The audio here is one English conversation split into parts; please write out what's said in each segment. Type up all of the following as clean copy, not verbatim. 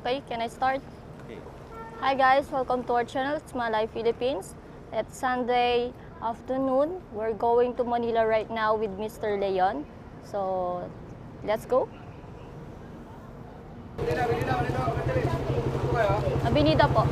Okay, can I start? Okay. Hi guys, welcome to our channel. It's Malay Philippines. It's Sunday afternoon. We're going to Manila right now with Mr. Leon. So, let's go. Avenida po.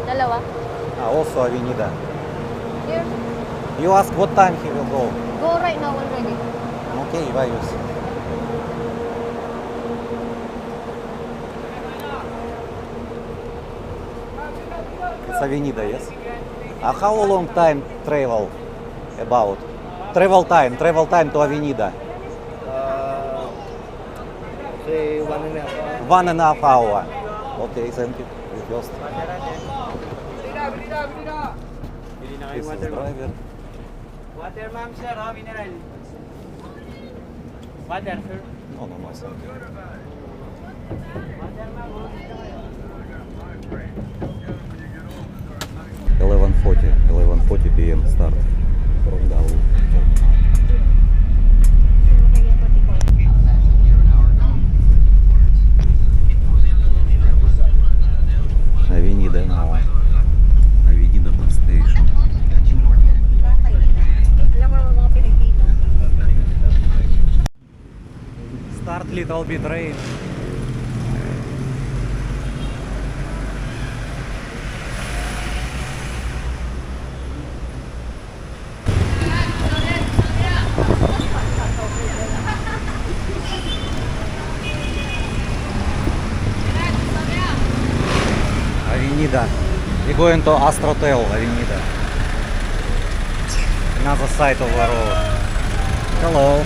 Dalawa. Also Avenida. Here. You ask what time he will go. Go right now already. Okay, Vayus. It's Avenida, yes? How long time travel about? Travel time to Avenida. Say 1.5 hours. 1.5 hour. Okay, thank you. You first. This is driver. Water, ma'am, sir, ha? Mineral. Water, sir. No, thank you. Water, ma'am, ha? 11:40 p.m. start from Dawu terminal. Avenida now. Avenida bus station. Start little bit rain. Avenida. We're going to Astrotel Avenida. Another side of the road. Hello.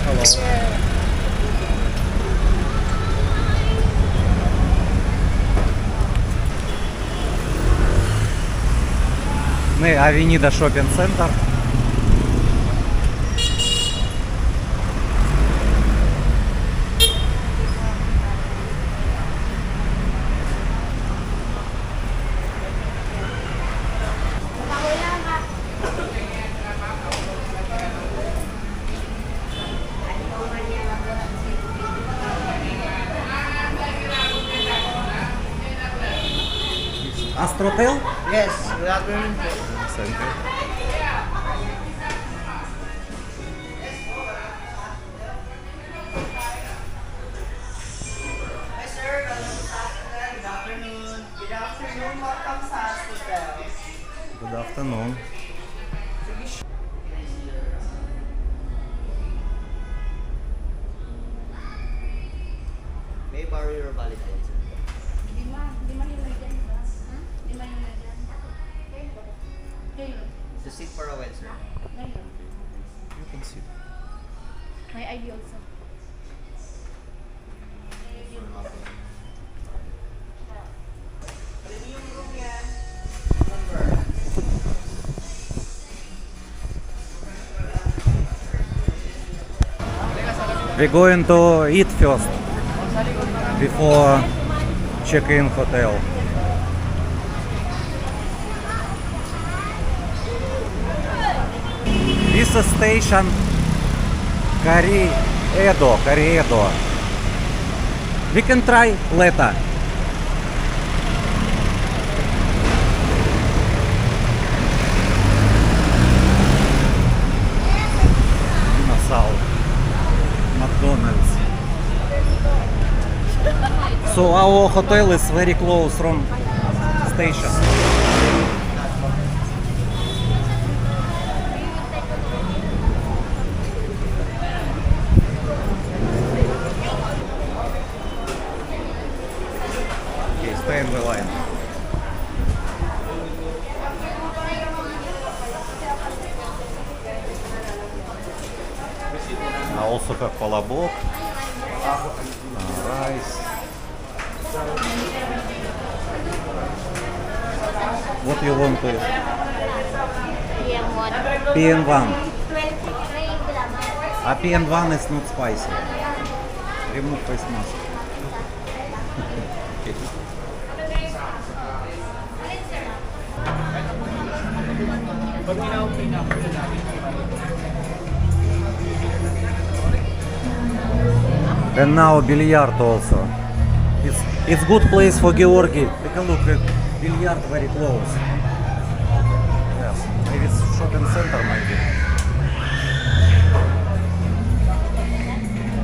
Avenida Shopping Center. Astrotel? Yes, good afternoon. Thank you. Hi, sir. Good afternoon. Good afternoon. Welcome sa hospital. Good afternoon. May I borrow your wallet, sir? Lima nilagyan ba? Lima nilagyan. Ngayon. To sit for a while, sir. Ngayon. You can see. My ID also. We're going to eat first before check-in hotel. This is station Kariedo. We can try later. Nassau. McDonald's. So our hotel is very close from station. Okay, stay in the line. I also have palabok, rice. What you want to eat? PM1. PN1. PN1 is not spicy. Remove face mask. Okay. And now billiard also. It's good place for Georgi. Take a look at billiard very close. Yes, maybe it's shopping center maybe.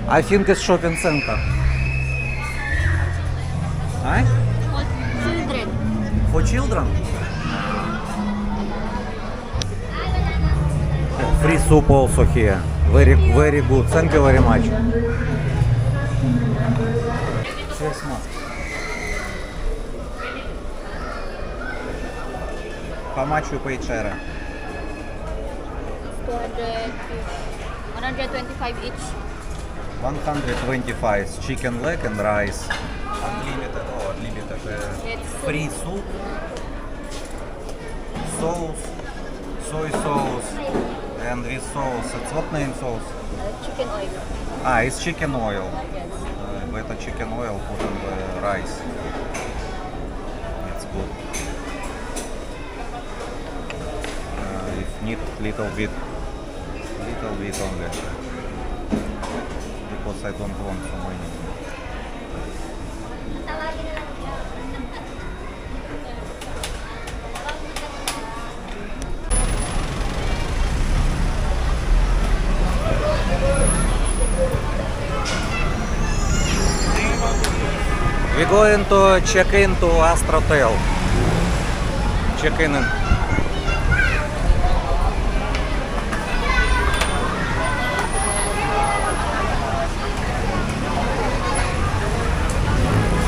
I think it's shopping center. Huh? Children. For children? Free soup also here. Very, very good. Thank you very much. How much you pay, Chera? 125 each. 125 chicken leg and rice. Unlimited, It's free soup, sauce, soy sauce, and with sauce. It's what name sauce? chicken oil. It's chicken oil. Yes. Это chicken oil put in the rice. It's good. If need little bit only, because I don't want so many. We're going to check into Astrotel. Check in.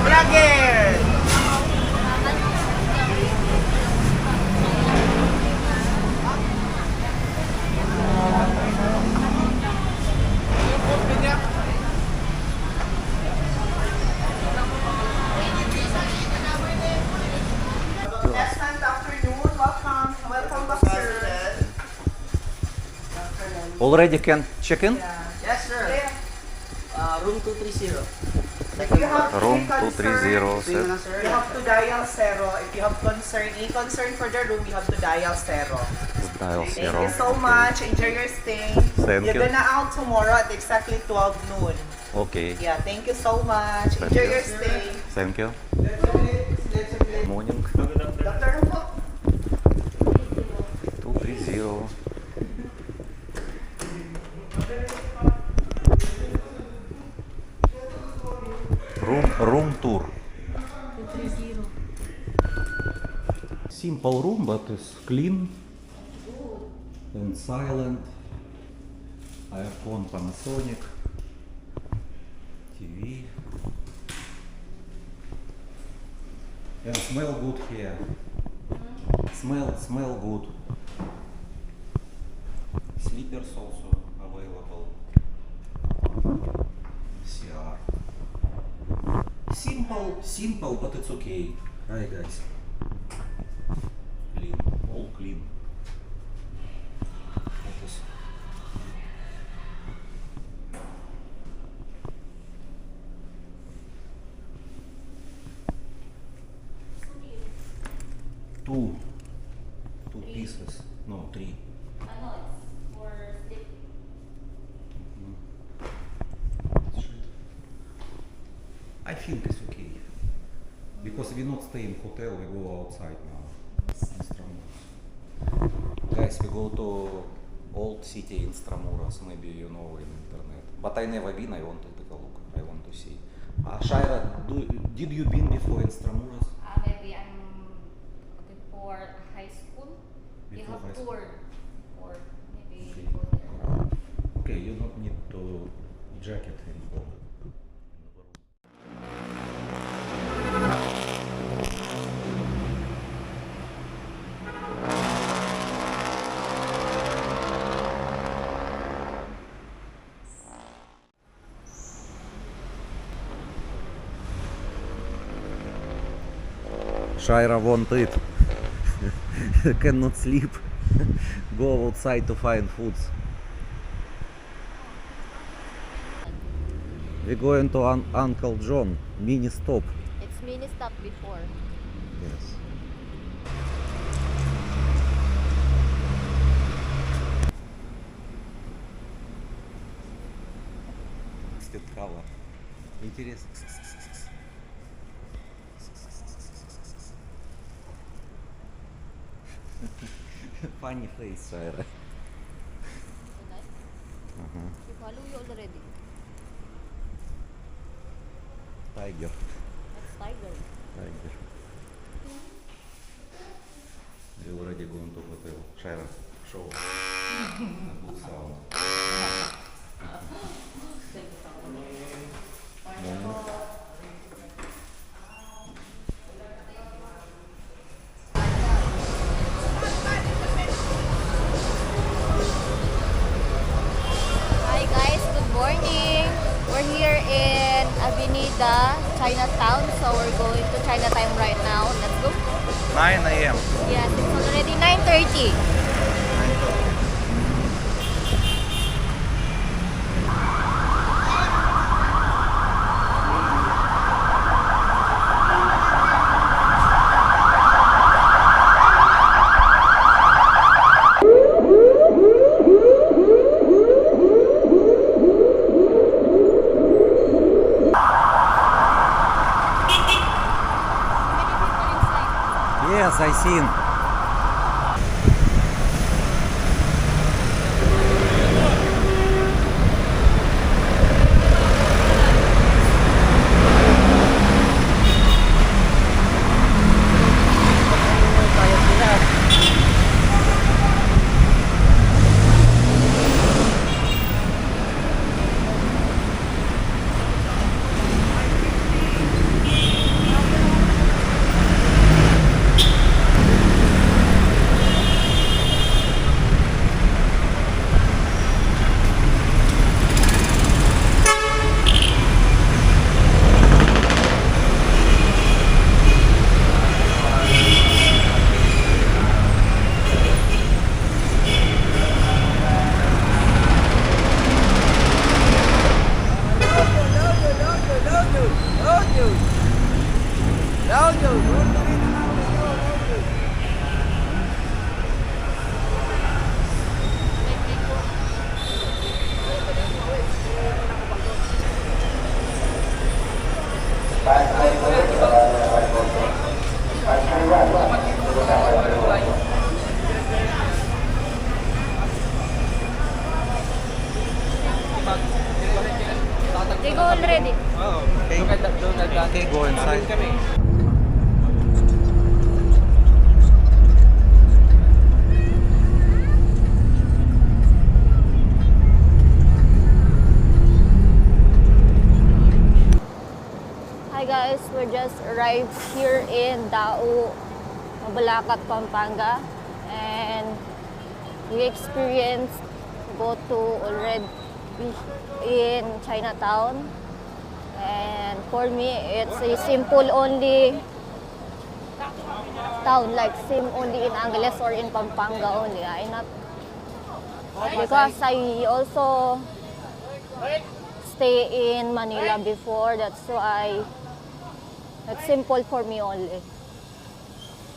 Vlogger! Pleasant afternoon. Welcome. Welcome back, sir. Already can check in? Yes, sir. Room 230. If you have Room any concern, 230 set. you have to dial 0. If you have any concern for the room, you have to dial 0. Dial Thank zero. you so much. Enjoy your stay. Thank You're you. gonna out tomorrow at exactly 12 noon. Okay. Yeah, thank you so much. Thank Enjoy you. your stay. Thank you. Morning. Dr. Rupo. 230. Room tour. 230. Simple room, but it's clean and silent. Aircon Panasonic. TV. And smell good here. Smell good. Slippers also available. CR. Simple, but it's okay. Hi guys. Clean, all clean. Focus. Two pieces. No, three. I think it's okay. Because we not stay in hotel, we go outside now. Intramuros. Guys, we go to old city Intramuros, maybe you know in internet. But I never been, I want to take a look, I want to see. Shaira, did you been before Intramuros? Maybe I'm before high school. You Before have high school. toured or maybe Okay. go there. Okay, you don't need to jacket involved. Shaira want it. Cannot sleep. Go outside to find foods. We're going to Uncle John mini stop. It's mini stop before. Yes. Color. Интересно. Funny face, Shaira. You follow you already. Tiger. That's tiger. Tiger. You already going to hotel. Shaira, show. Good sound. Hi guys, good morning. We're here in Avenida, Chinatown. So we're going to Chinatown right now. Let's go. 9 a.m. Yes, it's already 9:30. Yes, I seen. They go already. Okay, go inside. Hi guys, we just arrived here in Dao, Mabalacat, Pampanga, and we experienced go to already in Chinatown. And for me, it's a simple only town, like same only in Angeles or in Pampanga only. I not because I also stay in Manila before. That's why it's simple for me only.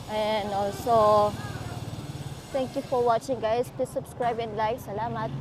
And also, thank you for watching guys. Please subscribe and like. Salamat.